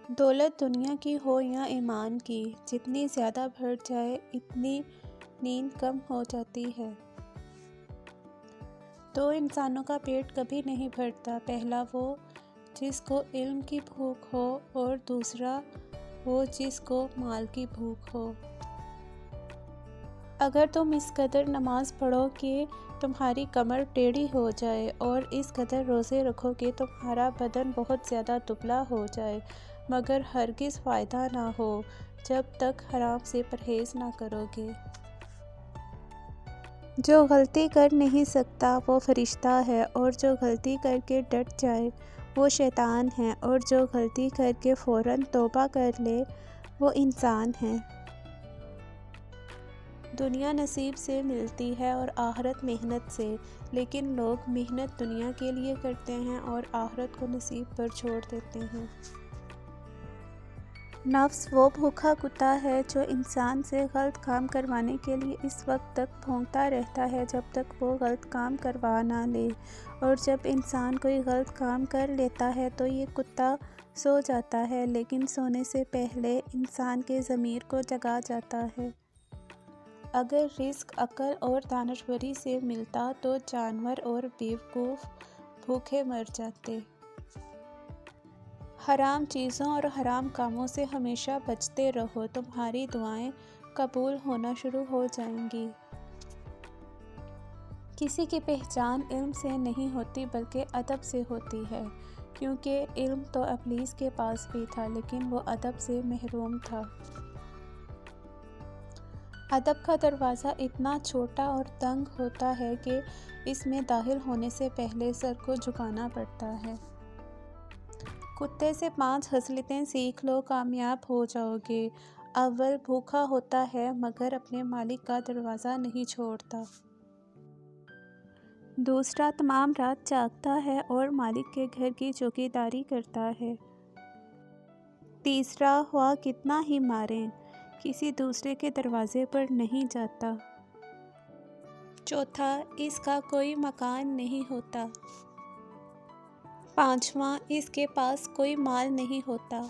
دولت دنیا کی ہو یا ایمان کی، جتنی زیادہ بڑھ جائے اتنی نیند کم ہو جاتی ہے۔ دو انسانوں کا پیٹ کبھی نہیں بھرتا، پہلا وہ جس کو علم کی بھوک ہو اور دوسرا وہ جس کو مال کی بھوک ہو۔ اگر تم اس قدر نماز پڑھو کہ تمہاری کمر ٹیڑھی ہو جائے اور اس قدر روزے رکھو کہ تمہارا بدن بہت زیادہ دبلا ہو جائے، مگر ہرگز فائدہ نہ ہو جب تک حرام سے پرہیز نہ کرو گے۔ جو غلطی کر نہیں سکتا وہ فرشتہ ہے، اور جو غلطی کر کے ڈٹ جائے وہ شیطان ہے، اور جو غلطی کر کے فوراً توبہ کر لے وہ انسان ہے۔ دنیا نصیب سے ملتی ہے اور آخرت محنت سے، لیکن لوگ محنت دنیا کے لیے کرتے ہیں اور آخرت کو نصیب پر چھوڑ دیتے ہیں۔ نفس وہ بھوکا کتا ہے جو انسان سے غلط کام کروانے کے لیے اس وقت تک بھونکتا رہتا ہے جب تک وہ غلط کام کروا نہ لے، اور جب انسان کوئی غلط کام کر لیتا ہے تو یہ کتا سو جاتا ہے، لیکن سونے سے پہلے انسان کے ضمیر کو جگا جاتا ہے۔ اگر رزق عقل اور دانشوری سے ملتا تو جانور اور بیوقوف بھوکے مر جاتے۔ حرام چیزوں اور حرام کاموں سے ہمیشہ بچتے رہو، تمہاری دعائیں قبول ہونا شروع ہو جائیں گی۔ کسی کی پہچان علم سے نہیں ہوتی بلکہ ادب سے ہوتی ہے، کیونکہ علم تو ابلیس کے پاس بھی تھا لیکن وہ ادب سے محروم تھا۔ ادب کا دروازہ اتنا چھوٹا اور تنگ ہوتا ہے کہ اس میں داخل ہونے سے پہلے سر کو جھکانا پڑتا ہے۔ کتے سے 5 خصلتیں سیکھ لو، کامیاب ہو جاؤ گے۔ اول، بھوکا ہوتا ہے مگر اپنے مالک کا دروازہ نہیں چھوڑتا۔ دوسرا، تمام رات جاگتا ہے اور مالک کے گھر کی چوکیداری کرتا ہے۔ تیسرا، خواہ کتنا ہی ماریں، کسی دوسرے کے دروازے پر نہیں جاتا۔ چوتھا، اس کا کوئی مکان نہیں ہوتا۔ پانچواں، اس کے پاس کوئی مال نہیں ہوتا۔